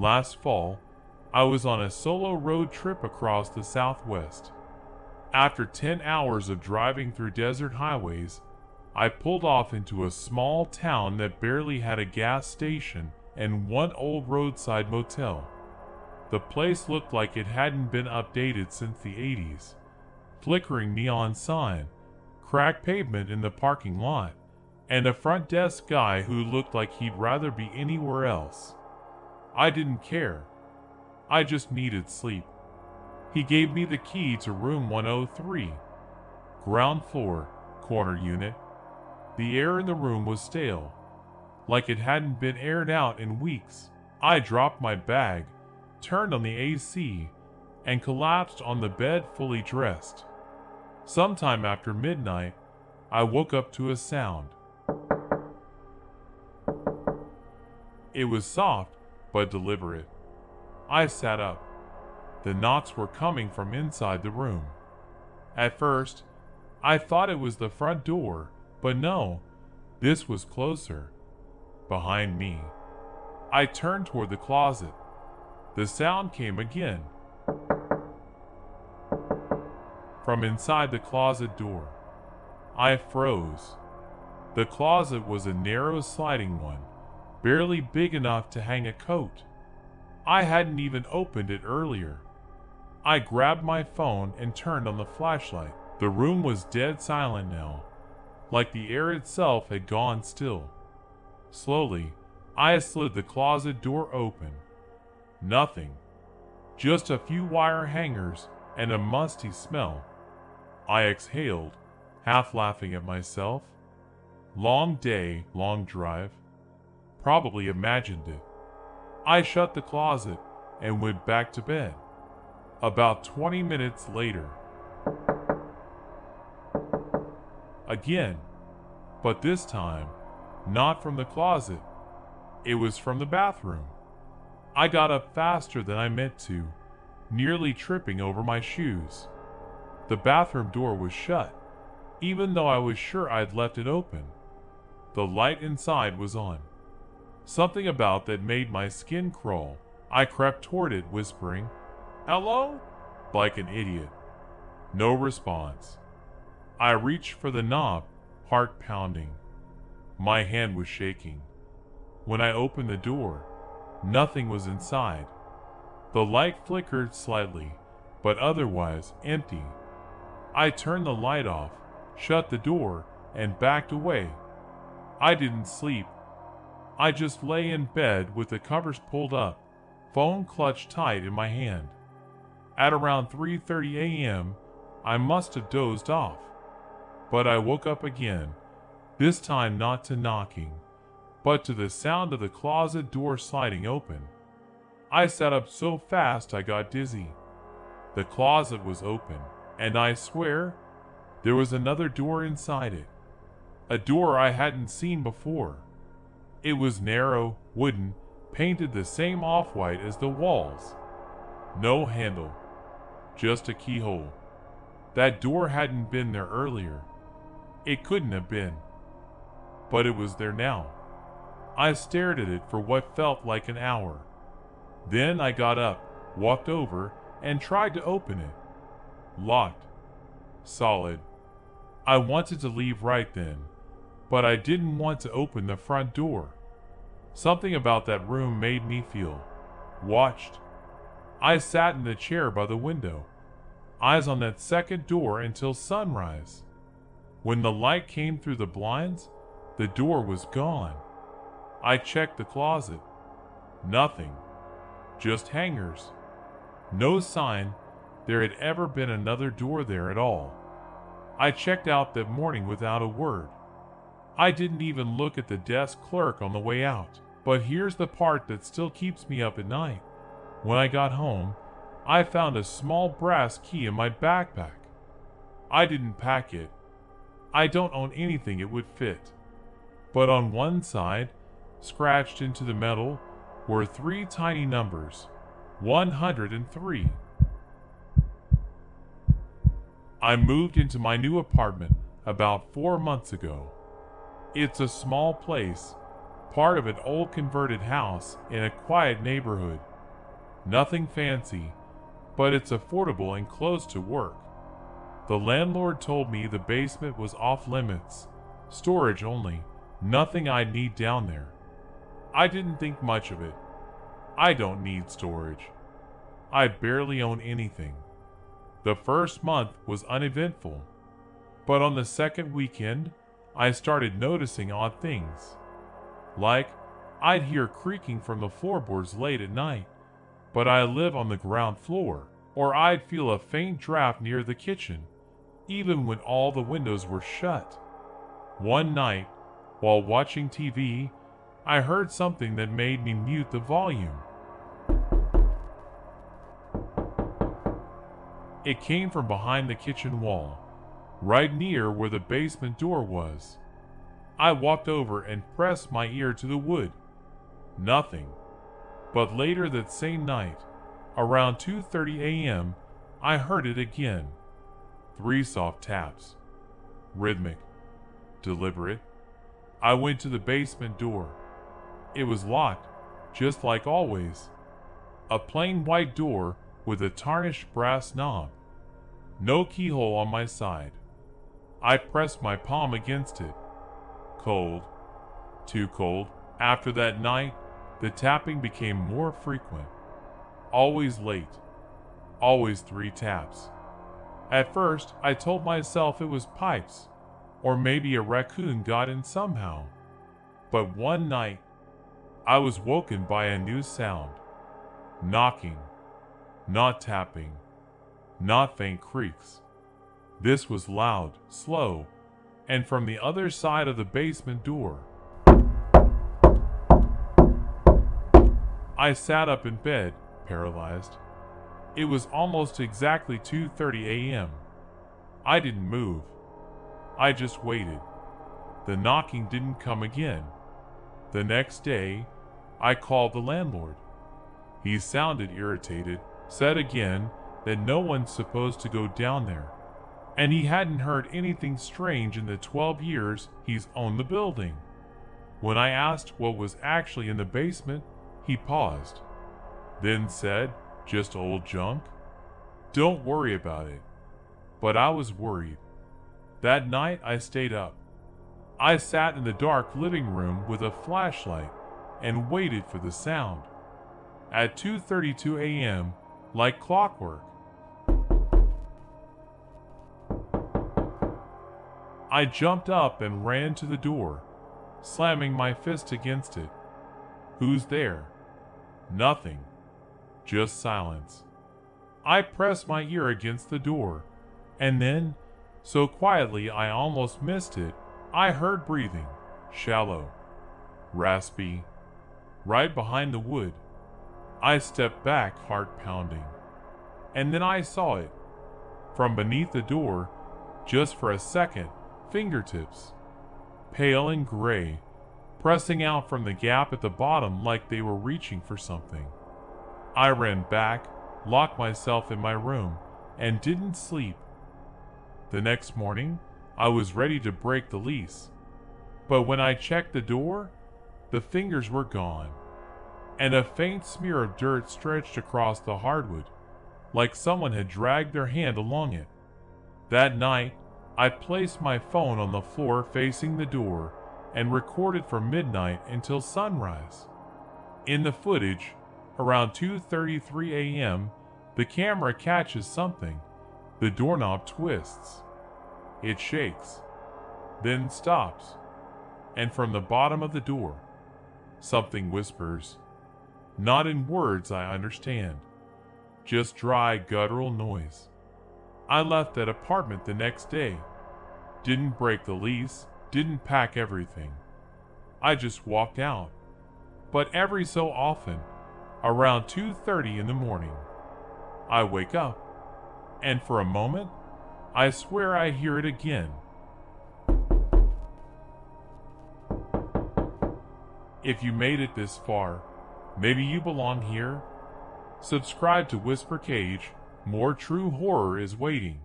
Last fall, I was on a solo road trip across the Southwest. After 10 hours of driving through desert highways, I pulled off into a small town that barely had a gas station and one old roadside motel. The place looked like it hadn't been updated since the 80s. Flickering neon sign, cracked pavement in the parking lot, and a front desk guy who looked like he'd rather be anywhere else. I didn't care. I just needed sleep. He gave me the key to room 103, ground floor, corner unit. The air in the room was stale, like it hadn't been aired out in weeks. I dropped my bag, turned on the AC, and collapsed on the bed fully dressed. Sometime after midnight, I woke up to a sound. It was soft, but deliberate. I sat up. The knocks were coming from inside the room. At first, I thought it was the front door, but no, this was closer. Behind me. I turned toward the closet. The sound came again. From inside the closet door. I froze. The closet was a narrow sliding one, barely big enough to hang a coat. I hadn't even opened it earlier. I grabbed my phone and turned on the flashlight. The room was dead silent now, like the air itself had gone still. Slowly, I slid the closet door open. Nothing. Just a few wire hangers and a musty smell. I exhaled, half laughing at myself. Long day, long drive. Probably imagined it. I shut the closet and went back to bed. About 20 minutes later. Again, but this time, not from the closet. It was from the bathroom. I got up faster than I meant to, nearly tripping over my shoes. The bathroom door was shut, even though I was sure I'd left it open. The light inside was on. Something about that made my skin crawl. I crept toward it, whispering, "Hello?" like an idiot. No response. I reached for the knob, heart pounding. My hand was shaking. When I opened the door, nothing was inside. The light flickered slightly, but otherwise empty. I turned the light off, shut the door, and backed away. I didn't sleep. I just lay in bed with the covers pulled up, phone clutched tight in my hand. At around 3:30 a.m., I must have dozed off. But I woke up again, this time not to knocking, but to the sound of the closet door sliding open. I sat up so fast I got dizzy. The closet was open, and I swear, there was another door inside it. A door I hadn't seen before. It was narrow, wooden, painted the same off-white as the walls. No handle, just a keyhole. That door hadn't been there earlier. It couldn't have been. But it was there now. I stared at it for what felt like an hour. Then I got up, walked over, and tried to open it. Locked. Solid. I wanted to leave right then, but I didn't want to open the front door. Something about that room made me feel watched. I sat in the chair by the window, eyes on that second door until sunrise. When the light came through the blinds, the door was gone. I checked the closet. Nothing. Just hangers. No sign there had ever been another door there at all. I checked out that morning without a word. I didn't even look at the desk clerk on the way out. But here's the part that still keeps me up at night. When I got home, I found a small brass key in my backpack. I didn't pack it. I don't own anything it would fit. But on one side, scratched into the metal, were 3 tiny numbers. 103. I moved into my new apartment about 4 months ago. It's a small place, part of an old converted house in a quiet neighborhood. Nothing fancy, but it's affordable and close to work. The landlord told me the basement was off limits, storage only, nothing I'd need down there. I didn't think much of it. I don't need storage. I barely own anything. The first month was uneventful, but on the second weekend, I started noticing odd things. Like, I'd hear creaking from the floorboards late at night, but I live on the ground floor, or I'd feel a faint draft near the kitchen, even when all the windows were shut. One night, while watching TV, I heard something that made me mute the volume. It came from behind the kitchen wall, right near where the basement door was. I walked over and pressed my ear to the wood. Nothing. But later that same night, around 2:30 a.m., I heard it again. 3 soft taps. Rhythmic. Deliberate. I went to the basement door. It was locked, just like always. A plain white door with a tarnished brass knob. No keyhole on my side. I pressed my palm against it. Cold. Too cold. After that night, the tapping became more frequent. Always late. Always 3 taps. At first, I told myself it was pipes, or maybe a raccoon got in somehow. But one night, I was woken by a new sound. Knocking. Not tapping. Not faint creaks. This was loud, slow, and from the other side of the basement door. I sat up in bed, paralyzed. It was almost exactly 2:30 a.m. I didn't move. I just waited. The knocking didn't come again. The next day, I called the landlord. He sounded irritated, said again that no one's supposed to go down there, and he hadn't heard anything strange in the 12 years he's owned the building. When I asked what was actually in the basement, he paused, then said, "Just old junk. Don't worry about it." But I was worried. That night I stayed up. I sat in the dark living room with a flashlight and waited for the sound. At 2:32 a.m., like clockwork, I jumped up and ran to the door, slamming my fist against it. Who's there? Nothing. Just silence. I pressed my ear against the door, and then, so quietly I almost missed it, I heard breathing, shallow, raspy, right behind the wood. I stepped back, heart pounding. And then I saw it. From beneath the door, just for a second, fingertips, pale and gray, pressing out from the gap at the bottom like they were reaching for something. I ran back, locked myself in my room, and didn't sleep. The next morning, I was ready to break the lease. But when I checked the door, the fingers were gone, and a faint smear of dirt stretched across the hardwood, like someone had dragged their hand along it. That night, I placed my phone on the floor facing the door and recorded from midnight until sunrise. In the footage, around 2:33 a.m., the camera catches something. The doorknob twists. It shakes, then stops, and from the bottom of the door, something whispers. Not in words I understand, just dry guttural noise. I left that apartment the next day. Didn't break the lease, didn't pack everything. I just walked out. But every so often, around 2:30 in the morning, I wake up, and for a moment, I swear I hear it again. If you made it this far, maybe you belong here. Subscribe to Whisper Cage, more true horror is waiting.